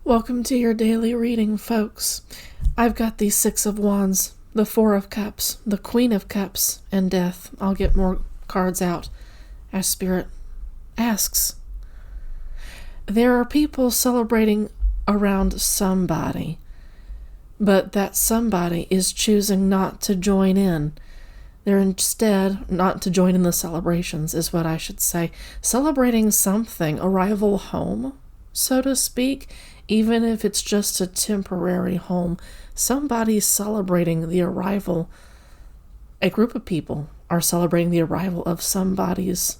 Welcome to your daily reading, folks. I've got the Six of Wands, the Four of Cups, the Queen of Cups, and Death. I'll get more cards out as Spirit asks. There are people celebrating around somebody, but that somebody is choosing not to join in. They're instead not to join in the celebrations, is what I should say. Celebrating something, arrival home, so to speak, even if it's just a temporary home. Somebody's celebrating the arrival. A group of people are celebrating the arrival of somebody's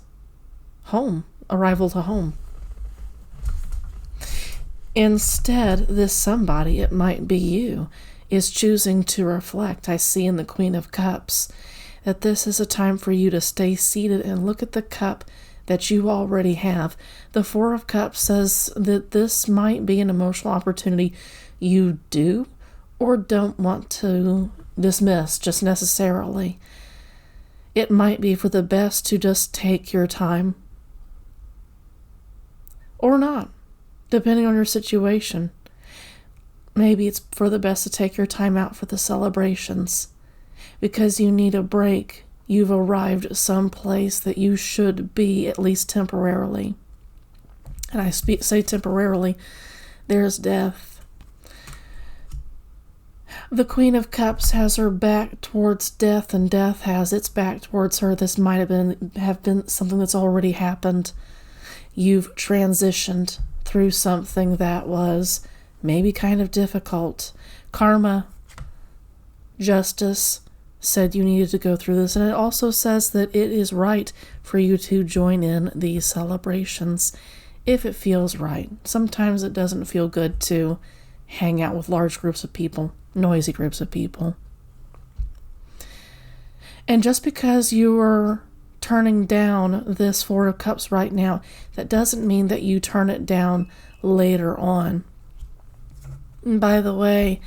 home, arrival to home. Instead, this somebody, it might be you, is choosing to reflect. I see in the Queen of Cups that this is a time for you to stay seated and look at the cup that you already have. The Four of Cups says that this might be an emotional opportunity you do or don't want to dismiss just necessarily. It might be for the best to just take your time or not, depending on your situation. Maybe it's for the best to take your time out for the celebrations because you need a break. You've arrived someplace that you should be, at least temporarily. And I say temporarily, there's death. The Queen of Cups has her back towards death, and death has its back towards her. This might have been something that's already happened. You've transitioned through something that was maybe kind of difficult. Karma, justice, said you needed to go through this, and it also says that it is right for you to join in these celebrations if it feels right. Sometimes it doesn't feel good to hang out with large groups of people, noisy groups of people. And just because you are turning down this Four of Cups right now, that doesn't mean that you turn it down later on. And by the way,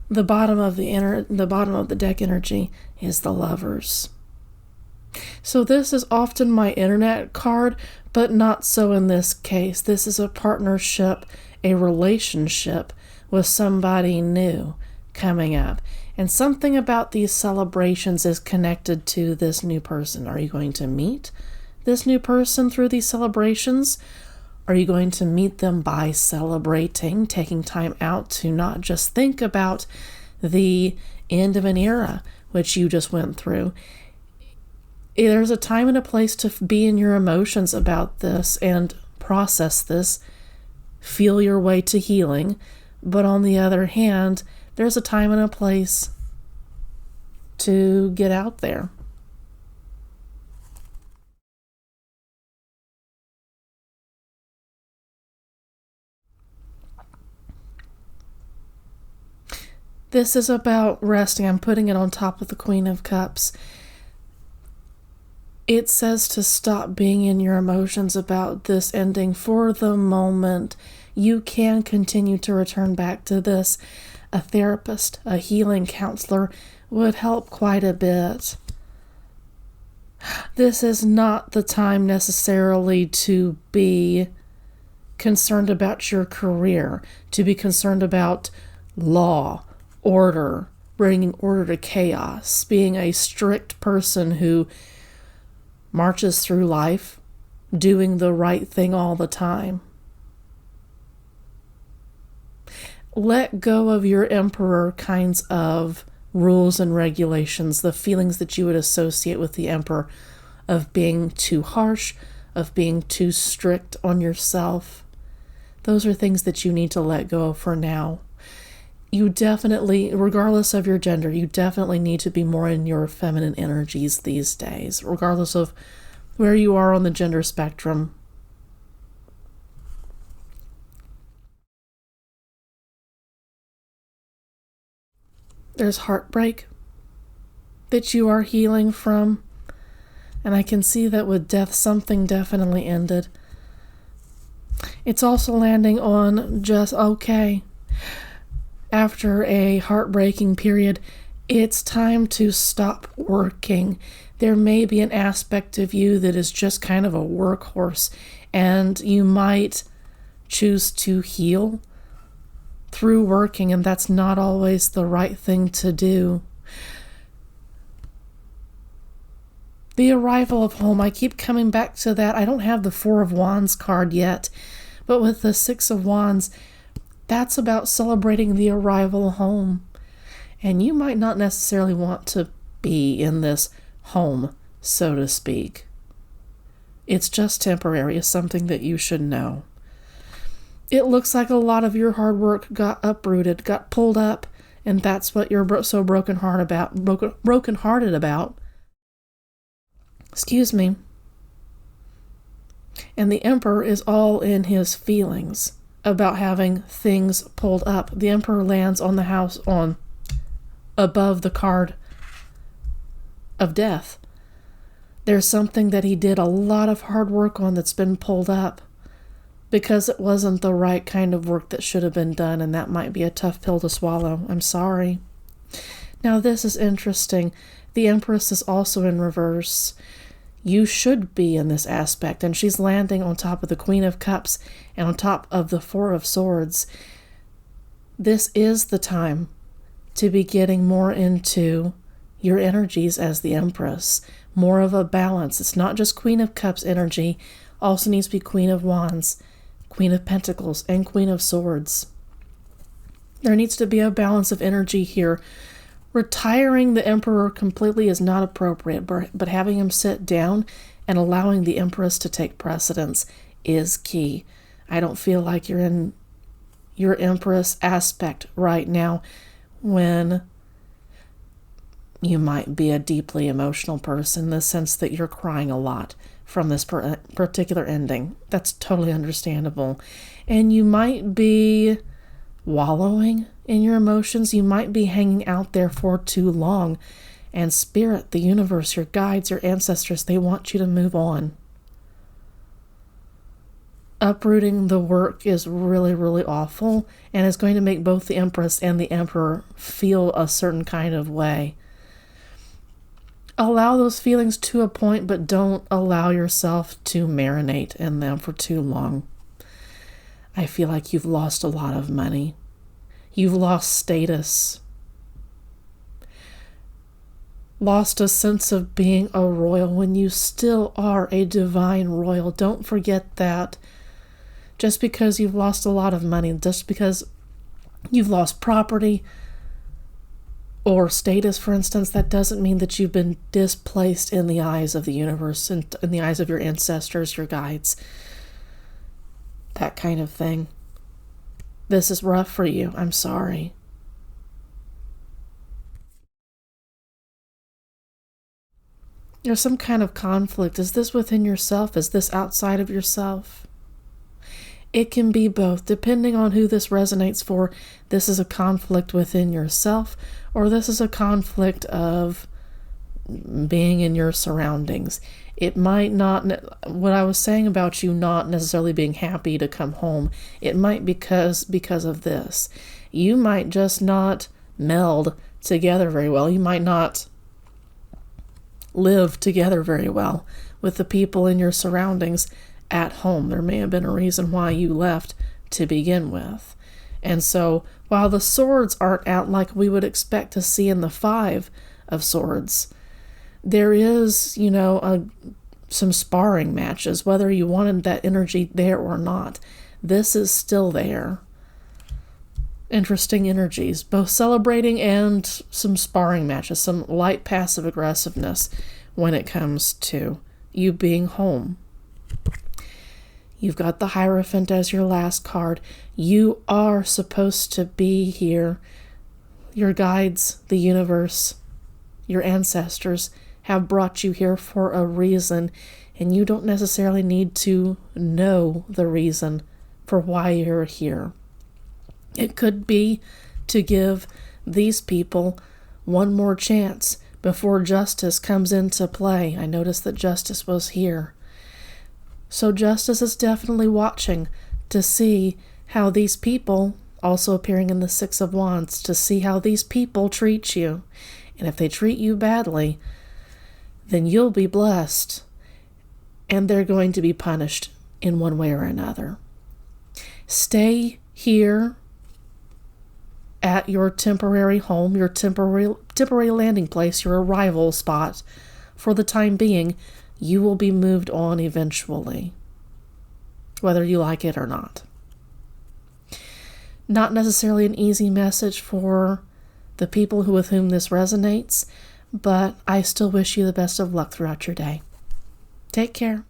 the bottom of the deck energy is the Lovers. So this is often my internet card, but not so in this case. This is a partnership, a relationship with somebody new coming up. And something about these celebrations is connected to this new person. Are you going to meet this new person through these celebrations? Are you going to meet them by celebrating, taking time out to not just think about the end of an era, which you just went through? There's a time and a place to be in your emotions about this and process this, feel your way to healing. But on the other hand, there's a time and a place to get out there. This is about resting. I'm putting it on top of the Queen of Cups. It says to stop being in your emotions about this ending for the moment. You can continue to return back to this. A therapist, a healing counselor would help quite a bit. This is not the time necessarily to be concerned about your career, to be concerned about law, order, bringing order to chaos, being a strict person who marches through life, doing the right thing all the time. Let go of your emperor kinds of rules and regulations, the feelings that you would associate with the emperor of being too harsh, of being too strict on yourself. Those are things that you need to let go of for now. You definitely, regardless of your gender, you definitely need to be more in your feminine energies these days, regardless of where you are on the gender spectrum. There's heartbreak that you are healing from, and I can see that with death, something definitely ended. It's also landing on just okay. After a heartbreaking period, it's time to stop working. There may be an aspect of you that is just kind of a workhorse, and you might choose to heal through working, and that's not always the right thing to do. The arrival of home, I keep coming back to that. I don't have the Four of Wands card yet, but with the Six of Wands, that's about celebrating the arrival home. And you might not necessarily want to be in this home, so to speak. It's just temporary. It's something that you should know. It looks like a lot of your hard work got uprooted, got pulled up, and that's what you're so brokenhearted about. Excuse me. And the Emperor is all in his feelings about having things pulled up. The Emperor lands on the house above the card of death. There's something that he did a lot of hard work on that's been pulled up because it wasn't the right kind of work that should have been done, and that might be a tough pill to swallow. I'm sorry. Now this is interesting. The Empress is also in reverse. You should be in this aspect, and she's landing on top of the Queen of Cups and on top of the Four of Swords. This is the time to be getting more into your energies as the Empress, more of a balance. It's not just Queen of Cups energy, also needs to be Queen of Wands, Queen of Pentacles, and Queen of Swords. There needs to be a balance of energy here. Retiring the Emperor completely is not appropriate, but having him sit down and allowing the Empress to take precedence is key. I don't feel like you're in your Empress aspect right now when you might be a deeply emotional person in the sense that you're crying a lot from this particular ending. That's totally understandable. And you might be wallowing in your emotions. You might be hanging out there for too long. And Spirit, the universe, your guides, your ancestors, they want you to move on. Uprooting the work is really, really awful, and it's going to make both the Empress and the Emperor feel a certain kind of way. Allow those feelings to a point, but don't allow yourself to marinate in them for too long. I feel like you've lost a lot of money. You've lost status. Lost a sense of being a royal when you still are a divine royal. Don't forget that. Just because you've lost a lot of money, just because you've lost property or status, for instance, that doesn't mean that you've been displaced in the eyes of the universe and in the eyes of your ancestors, your guides, that kind of thing. This is rough for you. I'm sorry. There's some kind of conflict. Is this within yourself? Is this outside of yourself? It can be both, depending on who this resonates for. This is a conflict within yourself, or this is a conflict of being in your surroundings. It might not, what I was saying about you not necessarily being happy to come home, it might because of this. You might just not meld together very well. You might not live together very well with the people in your surroundings at home. There may have been a reason why you left to begin with. And so while the swords aren't out like we would expect to see in the Five of Swords, there is, some sparring matches, whether you wanted that energy there or not. This is still there. Interesting energies, both celebrating and some sparring matches, some light passive aggressiveness when it comes to you being home. You've got the Hierophant as your last card. You are supposed to be here. Your guides, the universe, your ancestors have brought you here for a reason, and you don't necessarily need to know the reason for why you're here. It could be to give these people one more chance before justice comes into play. I noticed that justice was here. So justice is definitely watching to see how these people, also appearing in the Six of Wands, to see how these people treat you. And if they treat you badly, then you'll be blessed, and they're going to be punished in one way or another. Stay here at your temporary home, your temporary landing place, your arrival spot for the time being. You will be moved on eventually, whether you like it or not. Not necessarily an easy message for the people with whom this resonates, but I still wish you the best of luck throughout your day. Take care.